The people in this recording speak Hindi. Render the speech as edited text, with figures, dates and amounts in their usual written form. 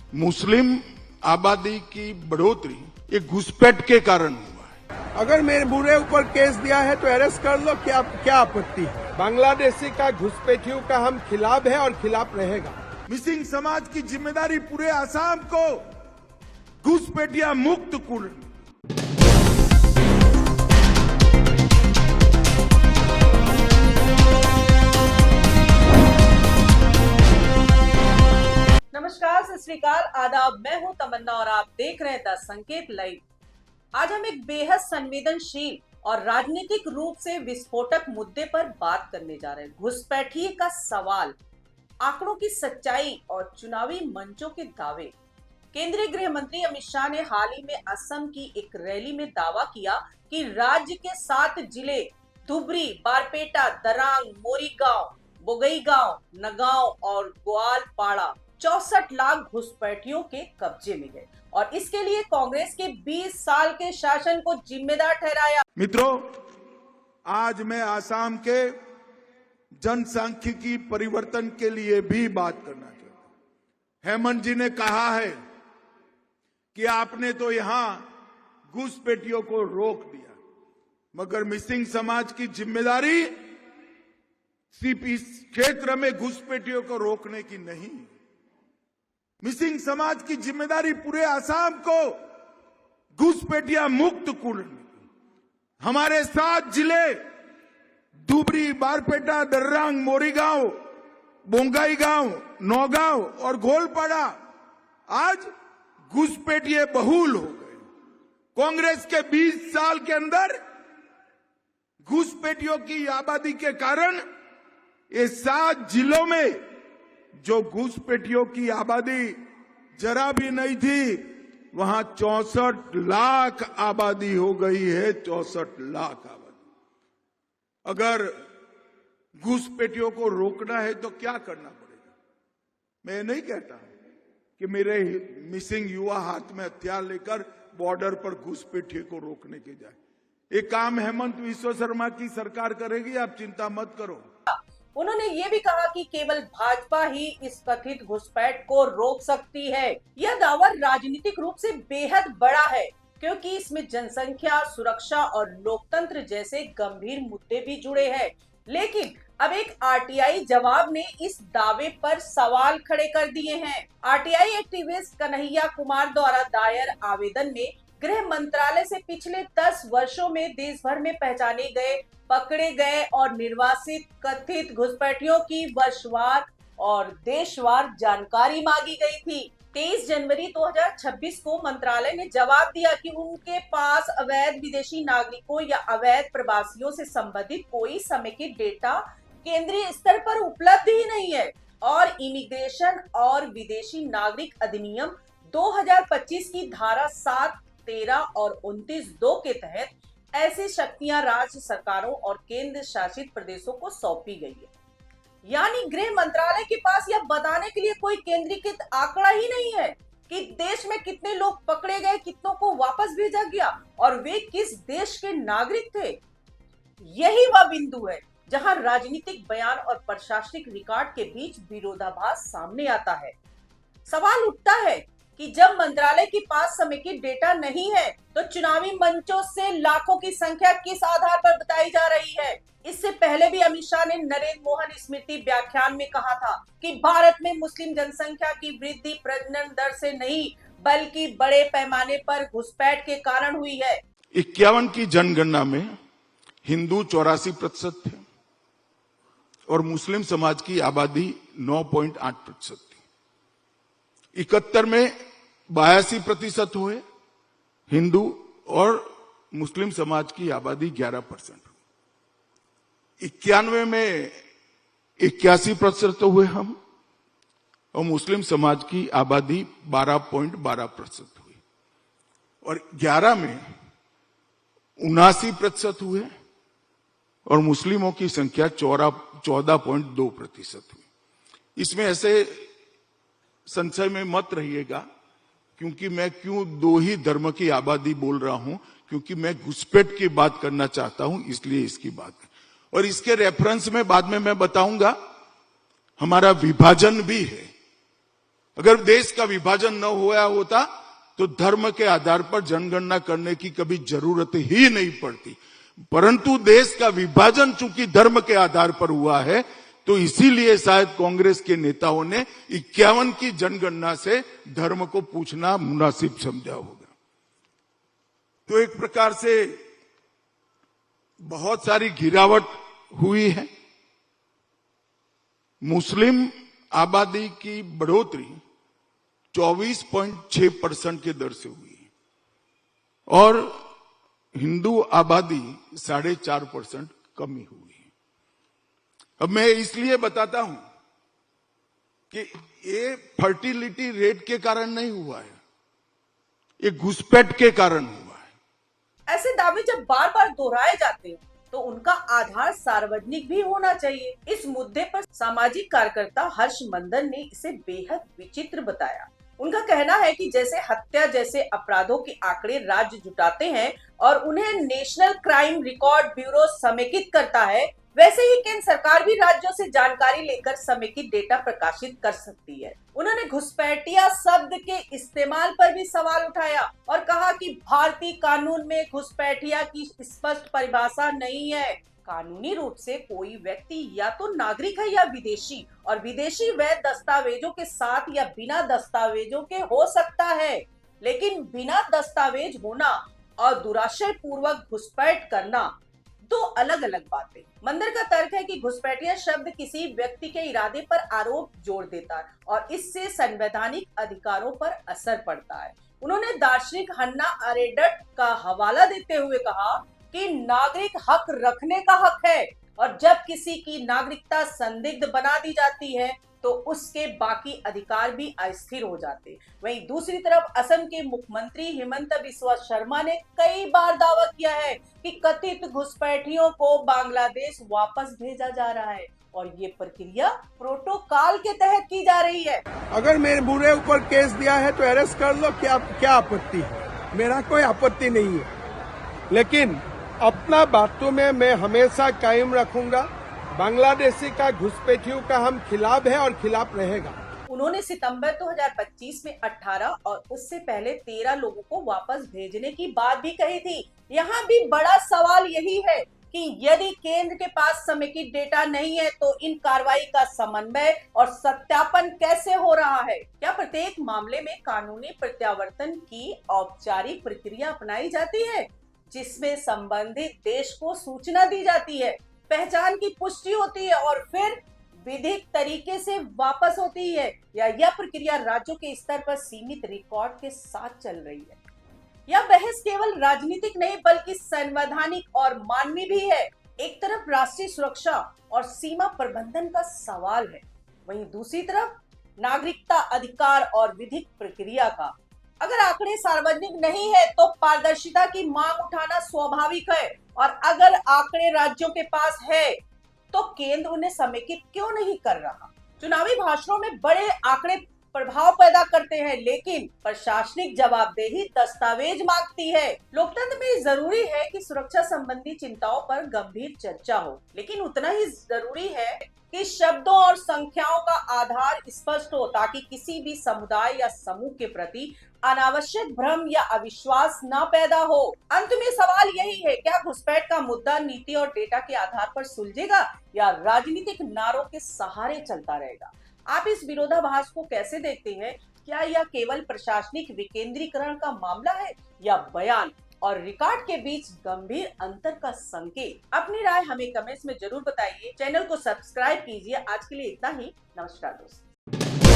मुस्लिम आबादी की बढ़ोतरी ये घुसपैठ के कारण हुआ है। अगर मेरे बुरे ऊपर केस दिया है तो अरेस्ट कर लो, क्या आपत्ति है? बांग्लादेशी का घुसपैठियों का हम खिलाफ है और खिलाफ रहेगा। मिसिंग समाज की जिम्मेदारी पूरे आसाम को घुसपैठिया मुक्त कर। नमस्कार, सत श्री अकाल, आदाब। मैं हूं तमन्ना और आप देख रहे हैं द संकेत लाइव। आज हम एक बेहद संवेदनशील और राजनीतिक रूप से विस्फोटक मुद्दे पर बात करने जा रहे हैं। घुसपैठिए का सवाल, आंकड़ों की सच्चाई और चुनावी मंचों के दावे। केंद्रीय गृह मंत्री अमित शाह ने हाल ही में असम की एक रैली में दावा किया कि राज्य के 7 जिले धुबरी, बारपेटा, दरांग, मोरीगांव, बोगईगांव, नगांव और ग्वालपाड़ा 64 लाख घुसपैठियों के कब्जे में गए और इसके लिए कांग्रेस के 20 साल के शासन को जिम्मेदार ठहराया। मित्रों, आज मैं आसाम के जनसांख्यिकी परिवर्तन के लिए भी बात करना चाहता हूं। हेमंत जी ने कहा है कि आपने तो यहां घुसपैठियों को रोक दिया, मगर मिसिंग समाज की जिम्मेदारी सिर्फ इस क्षेत्र में घुसपैठियों को रोकने की नहीं, मिसिंग समाज की जिम्मेदारी पूरे आसाम को घुसपैठिया मुक्त करने। हमारे 7 जिले धुबरी, बारपेटा, दर्रांग, मोरीगांव, बोंगाईगांव, नौगांव और गोलपाड़ा आज घुसपैठिए बहुल हो गए। कांग्रेस के 20 साल के अंदर घुसपैठियों की आबादी के कारण ये 7 जिलों में जो घुसपैठियों की आबादी जरा भी नहीं थी, वहां 64 लाख आबादी हो गई है। 64 लाख आबादी। अगर घुसपैठियों को रोकना है तो क्या करना पड़ेगा? मैं नहीं कहता कि मेरे मिसिंग युवा हाथ में हथियार लेकर बॉर्डर पर घुसपैठियों को रोकने के जाए। ये काम हेमंत विश्व शर्मा की सरकार करेगी, आप चिंता मत करो। उन्होंने ये भी कहा कि केवल भाजपा ही इस कथित घुसपैठ को रोक सकती है। यह दावा राजनीतिक रूप से बेहद बड़ा है क्योंकि इसमें जनसंख्या, सुरक्षा और लोकतंत्र जैसे गंभीर मुद्दे भी जुड़े हैं। लेकिन अब एक आरटीआई जवाब ने इस दावे पर सवाल खड़े कर दिए हैं। आरटीआई एक्टिविस्ट कन्हैया कुमार द्वारा दायर आवेदन में गृह मंत्रालय से पिछले 10 वर्षों में देश भर में पहचाने गए, पकड़े गए और निर्वासित कथित घुसपैठियों की वर्षवार और देशवार जानकारी मांगी गई थी। 23 जनवरी 2026 को मंत्रालय ने जवाब दिया कि उनके पास अवैध विदेशी नागरिकों या अवैध प्रवासियों से संबंधित कोई समेकित डेटा केंद्रीय स्तर पर उपलब्ध ही नहीं है और इमिग्रेशन और विदेशी नागरिक अधिनियम 2025 की धारा 7, 13 और 29(2) के तहत ऐसी शक्तियां राज्य सरकारों और केंद्र शासित प्रदेशों को सौंपी गई है। यानी गृह मंत्रालय के पास यह बताने के लिए कोई केंद्रीकृत आंकड़ा ही नहीं है कि देश में कितने लोग पकड़े गए, कितनों को वापस भेजा गया और वे किस देश के नागरिक थे। यही वह बिंदु है जहां राजनीतिक बयान और प्रशासनिक रिकॉर्ड के बीच विरोधाभास सामने आता है। सवाल उठता है कि जब मंत्रालय के पास समेकित डेटा नहीं है तो चुनावी मंचों से लाखों की संख्या किस आधार पर बताई जा रही है? इससे पहले भी अमित शाह ने नरेंद्र मोहन स्मृति व्याख्यान में कहा था कि भारत में मुस्लिम जनसंख्या की वृद्धि प्रजनन दर से नहीं बल्कि बड़े पैमाने पर घुसपैठ के कारण हुई है। 51 की जनगणना में हिंदू 84% थे और मुस्लिम समाज की आबादी 9.8% थी। 71 में 82% हुए हिंदू और मुस्लिम समाज की आबादी 11%। 91 में 81% हुए हम और मुस्लिम समाज की आबादी 12.12% हुई और 11 में 79% हुए और मुस्लिमों की संख्या 14.2% हुई। इसमें ऐसे संशय में मत रहिएगा क्योंकि मैं क्यों 2 ही धर्म की आबादी बोल रहा हूं, क्योंकि मैं घुसपैठ की बात करना चाहता हूं, इसलिए इसकी बात है। और इसके रेफरेंस में बाद में मैं बताऊंगा हमारा विभाजन भी है। अगर देश का विभाजन न हुआ होता तो धर्म के आधार पर जनगणना करने की कभी जरूरत ही नहीं पड़ती, परंतु देश का विभाजन चूंकि धर्म के आधार पर हुआ है तो इसीलिए शायद कांग्रेस के नेताओं ने 51 की जनगणना से धर्म को पूछना मुनासिब समझा होगा। तो एक प्रकार से बहुत सारी गिरावट हुई है। मुस्लिम आबादी की बढ़ोतरी 24.6% के दर से हुई है और हिंदू आबादी 4.5% कमी हुई है। अब मैं इसलिए बताता हूं कि ये फर्टिलिटी रेट के कारण नहीं हुआ है, ये घुसपैठ के कारण हुआ है। ऐसे दावे जब बार बार दोहराए जाते हैं तो उनका आधार सार्वजनिक भी होना चाहिए। इस मुद्दे पर सामाजिक कार्यकर्ता हर्ष मंदन ने इसे बेहद विचित्र बताया। उनका कहना है कि जैसे हत्या जैसे अपराधों के आंकड़े राज्य जुटाते हैं और उन्हें नेशनल क्राइम रिकॉर्ड ब्यूरो समेकित करता है, वैसे ही केंद्र सरकार भी राज्यों से जानकारी लेकर समेकित डेटा प्रकाशित कर सकती है। उन्होंने घुसपैठिया शब्द के इस्तेमाल पर भी सवाल उठाया और कहा कि भारतीय कानून में घुसपैठिया की स्पष्ट परिभाषा नहीं है। कानूनी रूप से कोई व्यक्ति या तो नागरिक है या विदेशी, और विदेशी वैध दस्तावेजों के साथ या बिना दस्तावेजों के हो सकता है, लेकिन बिना दस्तावेज होना और दुराशय पूर्वक घुसपैठ करना दो अलग अलग बातें। मंदिर का तर्क है कि घुसपैठिया शब्द किसी व्यक्ति के इरादे पर आरोप जोड़ देता है और इससे संवैधानिक अधिकारों पर असर पड़ता है। उन्होंने दार्शनिक हन्ना अरेंडेंट का हवाला देते हुए कहा कि नागरिक हक रखने का हक है और जब किसी की नागरिकता संदिग्ध बना दी जाती है तो उसके बाकी अधिकार भी अस्थिर हो जाते। वहीं दूसरी तरफ असम के मुख्यमंत्री हिमंत बिस्वा शर्मा ने कई बार दावा किया है कि कथित घुसपैठियों को बांग्लादेश वापस भेजा जा रहा है और ये प्रक्रिया प्रोटोकॉल के तहत की जा रही है। अगर मेरे बुरे ऊपर केस दिया है तो अरेस्ट कर लो, क्या आपत्ति है? मेरा कोई आपत्ति नहीं है, लेकिन अपना बातों में मैं हमेशा कायम रखूंगा। बांग्लादेशी का घुसपैठियों का हम खिलाफ है और खिलाफ रहेगा। उन्होंने सितंबर 2025 में 18 और उससे पहले 13 लोगों को वापस भेजने की बात भी कही थी। यहाँ भी बड़ा सवाल यही है कि यदि केंद्र के पास समेकित डेटा नहीं है तो इन कार्रवाई का समन्वय और सत्यापन कैसे हो रहा है? क्या प्रत्येक मामले में कानूनी प्रत्यावर्तन की औपचारिक प्रक्रिया अपनाई जाती है जिसमें संबंधित देश को सूचना दी जाती है, पहचान की पुष्टि होती है और फिर विधिक तरीके से वापस होती है, या यह प्रक्रिया राज्यों के स्तर पर सीमित रिकॉर्ड के साथ चल रही है? यह बहस केवल राजनीतिक नहीं बल्कि संवैधानिक और मानवीय भी है। एक तरफ राष्ट्रीय सुरक्षा और सीमा प्रबंधन का सवाल है, वहीं दूसरी तरफ नागरिकता अधिकार और विधिक प्रक्रिया का। अगर आंकड़े सार्वजनिक नहीं है तो पारदर्शिता की मांग उठाना स्वाभाविक है, और अगर आंकड़े राज्यों के पास है तो केंद्र उन्हें समेकित क्यों नहीं कर रहा? चुनावी भाषणों में बड़े आंकड़े प्रभाव पैदा करते हैं, लेकिन प्रशासनिक जवाबदेही दस्तावेज मांगती है। लोकतंत्र में जरूरी है कि सुरक्षा संबंधी चिंताओं पर गंभीर चर्चा हो, लेकिन उतना ही जरूरी है कि शब्दों और संख्याओं का आधार स्पष्ट हो ताकि किसी भी समुदाय या समूह के प्रति अनावश्यक भ्रम या अविश्वास न पैदा हो। अंत में सवाल यही है, क्या घुसपैठ का मुद्दा नीति और डेटा के आधार पर सुलझेगा या राजनीतिक नारों के सहारे चलता रहेगा? आप इस विरोधाभास को कैसे देखते हैं? क्या यह केवल प्रशासनिक विकेंद्रीकरण का मामला है या बयान और रिकॉर्ड के बीच गंभीर अंतर का संकेत? अपनी राय हमें कमेंट्स में जरूर बताइए। चैनल को सब्सक्राइब कीजिए। आज के लिए इतना ही। नमस्कार दोस्तों।